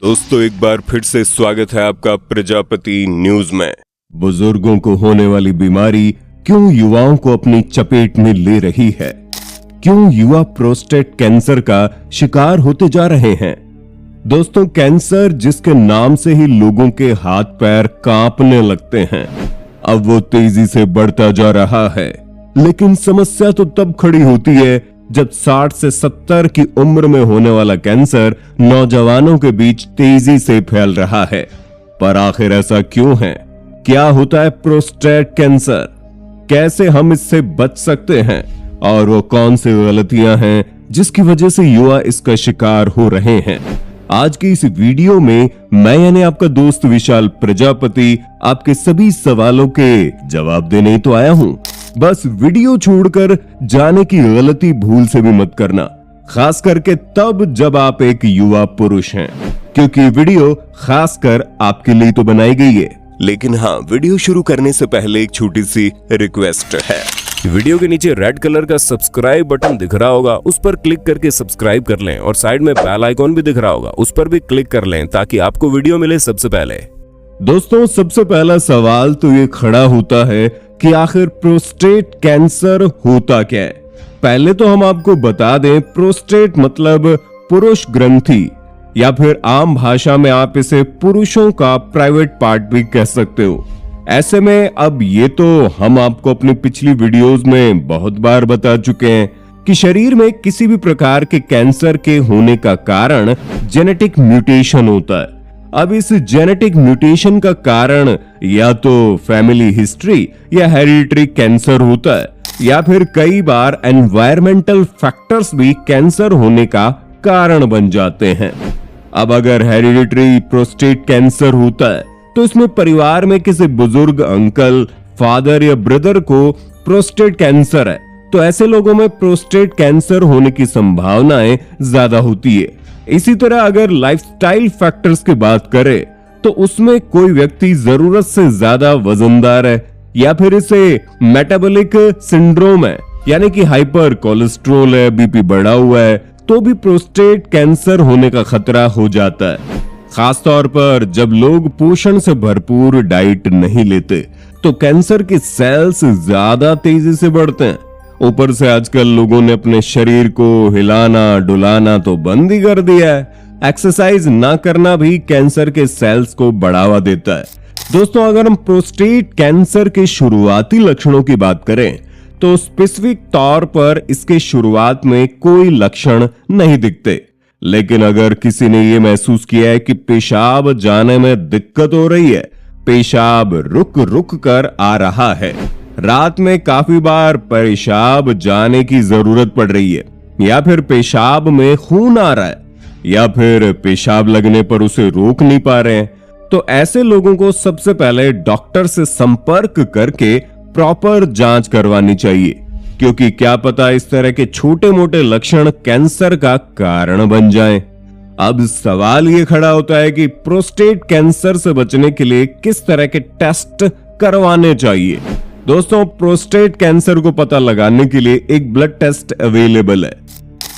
दोस्तों एक बार फिर से स्वागत है आपका प्रजापति न्यूज में। बुजुर्गों को होने वाली बीमारी क्यों युवाओं को अपनी चपेट में ले रही है? क्यों युवा प्रोस्टेट कैंसर का शिकार होते जा रहे हैं? दोस्तों, कैंसर जिसके नाम से ही लोगों के हाथ पैर कांपने लगते हैं, अब वो तेजी से बढ़ता जा रहा है। लेकिन समस्या तो तब खड़ी होती है जब 60 से 70 की उम्र में होने वाला कैंसर नौजवानों के बीच तेजी से फैल रहा है। पर आखिर ऐसा क्यों है? क्या होता है प्रोस्टेट कैंसर? कैसे हम इससे बच सकते हैं? और वो कौन सी गलतियां हैं जिसकी वजह से युवा इसका शिकार हो रहे हैं? आज की इस वीडियो में मैं यानी आपका दोस्त विशाल प्रजापति आपके सभी सवालों के जवाब देने तो आया हूं। बस वीडियो छोड़कर जाने की गलती भूल से भी मत करना, खास करके तब जब आप एक युवा पुरुष हैं, क्योंकि वीडियो खासकर आपके लिए तो बनाई गई है। लेकिन हाँ, वीडियो शुरू करने से पहले एक छोटी सी रिक्वेस्ट है। वीडियो के नीचे रेड कलर का सब्सक्राइब बटन दिख रहा होगा, उस पर क्लिक करके सब्सक्राइब कर लें और साइड में बेल आइकॉन भी दिख रहा होगा, उस पर भी क्लिक कर लें ताकि आपको वीडियो मिले सबसे पहले। दोस्तों, सबसे पहला सवाल तो ये खड़ा होता है कि आखिर प्रोस्टेट कैंसर होता क्या है? पहले तो हम आपको बता दें, प्रोस्टेट मतलब पुरुष ग्रंथि, या फिर आम भाषा में आप इसे पुरुषों का प्राइवेट पार्ट भी कह सकते हो। ऐसे में अब ये तो हम आपको अपनी पिछली वीडियोस में बहुत बार बता चुके हैं कि शरीर में किसी भी प्रकार के कैंसर के होने का कारण जेनेटिक म्यूटेशन होता है। अब इस जेनेटिक म्यूटेशन का कारण या तो फैमिली हिस्ट्री या हेरिडिटरी कैंसर होता है, या फिर कई बार एनवायरमेंटल फैक्टर्स भी कैंसर होने का कारण बन जाते हैं। अब अगर हेरिडिटरी प्रोस्टेट कैंसर होता है तो इसमें परिवार में किसी बुजुर्ग अंकल, फादर या ब्रदर को प्रोस्टेट कैंसर है, तो ऐसे लोगों में प्रोस्टेट कैंसर होने की संभावनाएं ज्यादा होती है। इसी तरह अगर लाइफस्टाइल फैक्टर्स की बात करें तो उसमें कोई व्यक्ति जरूरत से ज्यादा वजनदार है, या फिर इसे मेटाबॉलिक सिंड्रोम है, यानी कि हाइपर कोलेस्ट्रॉल है, बीपी बढ़ा हुआ है, तो भी प्रोस्टेट कैंसर होने का खतरा हो जाता है। खास तौर पर जब लोग पोषण से भरपूर डाइट नहीं लेते तो कैंसर के सेल्स ज्यादा तेजी से बढ़ते हैं। ऊपर से आजकल लोगों ने अपने शरीर को हिलाना डुलाना तो बंद ही कर दिया है। एक्सरसाइज ना करना भी कैंसर के सेल्स को बढ़ावा देता है। दोस्तों, अगर हम प्रोस्टेट कैंसर के शुरुआती लक्षणों की बात करें तो स्पेसिफिक तौर पर इसके शुरुआत में कोई लक्षण नहीं दिखते। लेकिन अगर किसी ने ये महसूस किया है कि पेशाब जाने में दिक्कत हो रही है, पेशाब रुक रुक कर आ रहा है, रात में काफी बार पेशाब जाने की जरूरत पड़ रही है, या फिर पेशाब में खून आ रहा है, या फिर पेशाब लगने पर उसे रोक नहीं पा रहे हैं, तो ऐसे लोगों को सबसे पहले डॉक्टर से संपर्क करके प्रॉपर जांच करवानी चाहिए, क्योंकि क्या पता इस तरह के छोटे मोटे लक्षण कैंसर का कारण बन जाएं। अब सवाल ये खड़ा होता है कि प्रोस्टेट कैंसर से बचने के लिए किस तरह के टेस्ट करवाने चाहिए। दोस्तों, प्रोस्टेट कैंसर को पता लगाने के लिए एक ब्लड टेस्ट अवेलेबल है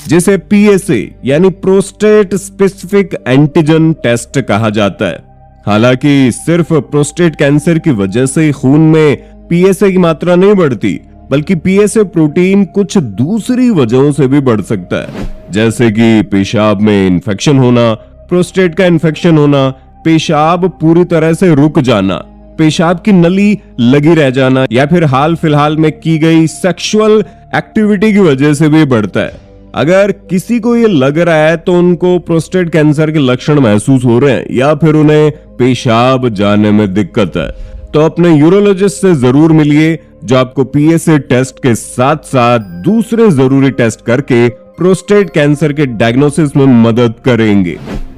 जिसे PSA यानी प्रोस्टेट स्पेसिफिक एंटीजन टेस्ट कहा जाता है। हालांकि सिर्फ प्रोस्टेट कैंसर की वजह से खून में PSA की मात्रा नहीं बढ़ती, बल्कि PSA प्रोटीन कुछ दूसरी वजहों से भी बढ़ सकता है, जैसे कि पेशाब में इन्फेक्शन होना, प्रोस्टेट का इन्फेक्शन होना, पेशाब पूरी तरह से रुक जाना, पेशाब की नली लगी रह जाना, या फिर हाल फिलहाल में की गई सेक्सुअल एक्टिविटी की वजह से भी बढ़ता है। अगर किसी को ये लग रहा है तो उनको प्रोस्टेट कैंसर के लक्षण महसूस हो रहे हैं, या फिर उन्हें पेशाब जाने में दिक्कत है, तो अपने यूरोलॉजिस्ट से जरूर मिलिए, जो आपको PSA टेस्ट के साथ साथ दूसरे जरूरी टेस्ट करके प्रोस्टेट कैंसर के डायग्नोसिस में मदद करेंगे।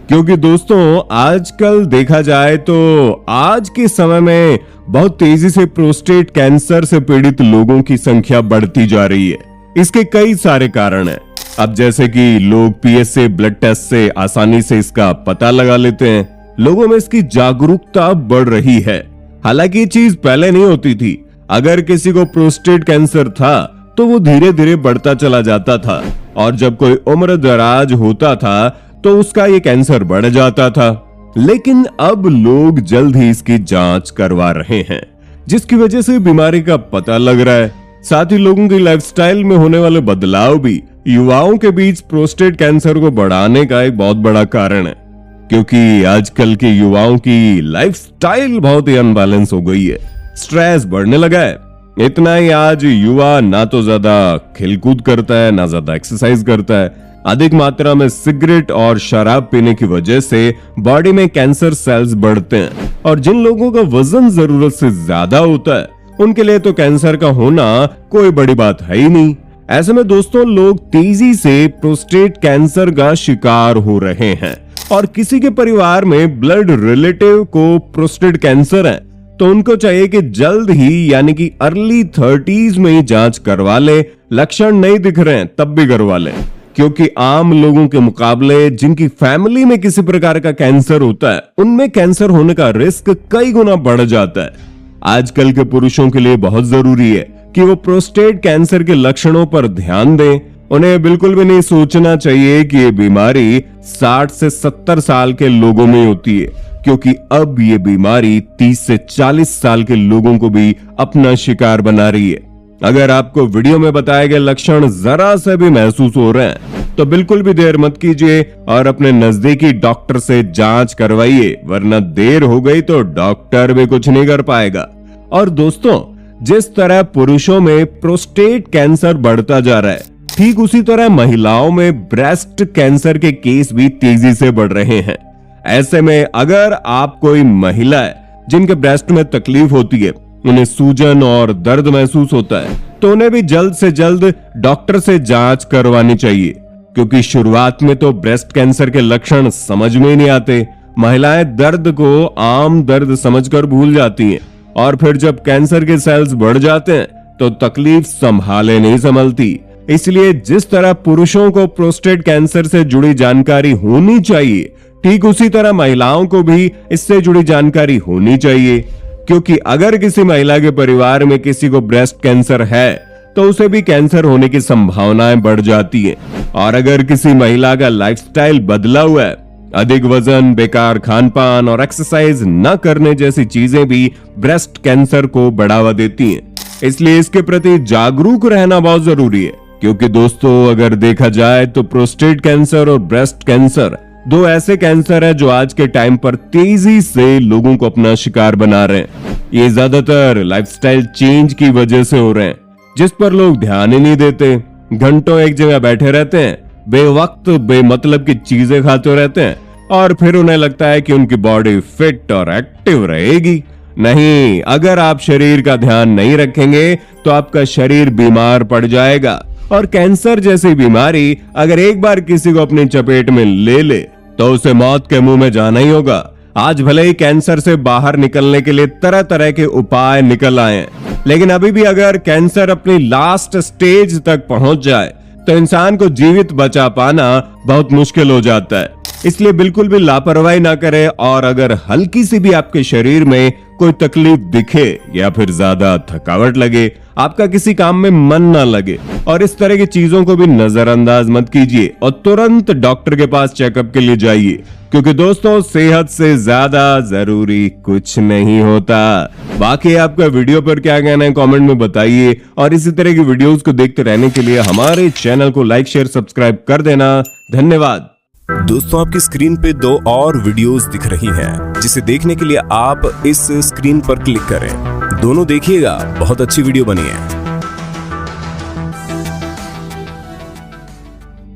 क्योंकि दोस्तों, आजकल देखा जाए तो आज के समय में बहुत तेजी से प्रोस्टेट कैंसर से पीड़ित लोगों की संख्या बढ़ती जा रही है। इसके कई सारे कारण हैं। अब जैसे कि लोग PSA ब्लड टेस्ट से आसानी से इसका पता लगा लेते हैं, लोगों में इसकी जागरूकता बढ़ रही है। हालांकि ये चीज पहले नहीं होती थी। अगर किसी को प्रोस्टेट कैंसर था तो वो धीरे धीरे बढ़ता चला जाता था, और जब कोई उम्र दराज होता था तो उसका ये कैंसर बढ़ जाता था। लेकिन अब लोग जल्द ही इसकी जांच करवा रहे हैं, जिसकी वजह से बीमारी का पता लग रहा है। साथ ही लोगों की लाइफस्टाइल में होने वाले बदलाव भी युवाओं के बीच प्रोस्टेट कैंसर को बढ़ाने का एक बहुत बड़ा कारण है, क्योंकि आजकल के युवाओं की लाइफस्टाइल बहुत ही अनबैलेंस हो गई है। स्ट्रेस बढ़ने लगा है। इतना ही आज युवा ना तो ज्यादा खेलकूद करता है, ना ज्यादा एक्सरसाइज करता है। अधिक मात्रा में सिगरेट और शराब पीने की वजह से बॉडी में कैंसर सेल्स बढ़ते हैं, और जिन लोगों का वजन जरूरत से ज्यादा होता है उनके लिए तो कैंसर का होना कोई बड़ी बात है ही नहीं। ऐसे में दोस्तों, लोग तेजी से प्रोस्टेट कैंसर का शिकार हो रहे हैं, और किसी के परिवार में ब्लड रिलेटिव को प्रोस्टेट कैंसर है तो उनको चाहिए कि जल्द ही यानी कि अर्ली 30s में ही जांच करवा ले। लक्षण नहीं दिख रहे हैं तब भी करवा ले, क्योंकि आम लोगों के मुकाबले जिनकी फैमिली में किसी प्रकार का कैंसर होता है उनमें कैंसर होने का रिस्क कई गुना बढ़ जाता है। आजकल के पुरुषों के लिए बहुत जरूरी है कि वो प्रोस्टेट कैंसर के लक्षणों पर ध्यान दें। उन्हें बिल्कुल भी नहीं सोचना चाहिए कि ये बीमारी 60 से 70 साल के लोगों में होती है, क्योंकि अब ये बीमारी 30 से 40 साल के लोगों को भी अपना शिकार बना रही है। अगर आपको वीडियो में बताए गए लक्षण जरा से भी महसूस हो रहे हैं तो बिल्कुल भी देर मत कीजिए और अपने नजदीकी डॉक्टर से जांच करवाइए, वरना देर हो गई तो डॉक्टर भी कुछ नहीं कर पाएगा। और दोस्तों, जिस तरह पुरुषों में प्रोस्टेट कैंसर बढ़ता जा रहा है, ठीक उसी तरह महिलाओं में ब्रेस्ट कैंसर के केस भी तेजी से बढ़ रहे हैं। ऐसे में अगर आप कोई महिला है जिनके ब्रेस्ट में तकलीफ होती है, उन्हें सूजन और दर्द महसूस होता है, तो उन्हें भी जल्द से जल्द डॉक्टर से जांच करवानी चाहिए, क्योंकि शुरुआत में तो ब्रेस्ट कैंसर के लक्षण समझ में नहीं आते। महिलाएं दर्द को आम दर्द समझकर भूल जाती हैं, और फिर जब कैंसर के सेल्स बढ़ जाते हैं तो तकलीफ संभाले नहीं संभलती। इसलिए जिस तरह पुरुषों को प्रोस्टेट कैंसर से जुड़ी जानकारी होनी चाहिए, ठीक उसी तरह महिलाओं को भी इससे जुड़ी जानकारी होनी चाहिए, क्योंकि अगर किसी महिला के परिवार में किसी को ब्रेस्ट कैंसर है तो उसे भी कैंसर होने की संभावनाएं बढ़ जाती हैं। और अगर किसी महिला का लाइफस्टाइल बदला हुआ है, अधिक वजन, बेकार खानपान और एक्सरसाइज न करने जैसी चीजें भी ब्रेस्ट कैंसर को बढ़ावा देती हैं। इसलिए इसके प्रति जागरूक रहना बहुत जरूरी है, क्योंकि दोस्तों, अगर देखा जाए तो प्रोस्टेट कैंसर और ब्रेस्ट कैंसर दो ऐसे कैंसर है जो आज के टाइम पर तेजी से लोगों को अपना शिकार बना रहे हैं। ये ज्यादातर लाइफस्टाइल चेंज की वजह से हो रहे हैं, जिस पर लोग ध्यान ही नहीं देते। घंटों एक जगह बैठे रहते हैं, बेवक्त बेमतलब की चीजें खाते रहते हैं, और फिर उन्हें लगता है कि उनकी बॉडी फिट और एक्टिव रहेगी। नहीं, अगर आप शरीर का ध्यान नहीं रखेंगे तो आपका शरीर बीमार पड़ जाएगा, और कैंसर जैसी बीमारी अगर एक बार किसी को अपनी चपेट में ले ले तो उसे मौत के मुंह में जाना ही होगा। आज भले ही कैंसर से बाहर निकलने के लिए तरह तरह के उपाय निकल आए हैं, लेकिन अभी भी अगर कैंसर अपनी लास्ट स्टेज तक पहुंच जाए तो इंसान को जीवित बचा पाना बहुत मुश्किल हो जाता है। इसलिए बिल्कुल भी लापरवाही ना करें, और अगर हल्की सी भी आपके शरीर में कोई तकलीफ दिखे या फिर ज्यादा थकावट लगे, आपका किसी काम में मन ना लगे, और इस तरह की चीजों को भी नजरअंदाज मत कीजिए और तुरंत डॉक्टर के पास चेकअप के लिए जाइए, क्योंकि दोस्तों, सेहत से ज्यादा जरूरी कुछ नहीं होता। बाकी आपका वीडियो पर क्या कहना है कमेंट में बताइए, और इसी तरह की वीडियोस को देखते रहने के लिए हमारे चैनल को लाइक, शेयर, सब्सक्राइब कर देना। धन्यवाद। दोस्तों, आपकी स्क्रीन पे 2 और वीडियोस दिख रही हैं, जिसे देखने के लिए आप इस स्क्रीन पर क्लिक करें। दोनों देखिएगा, बहुत अच्छी वीडियो बनी है।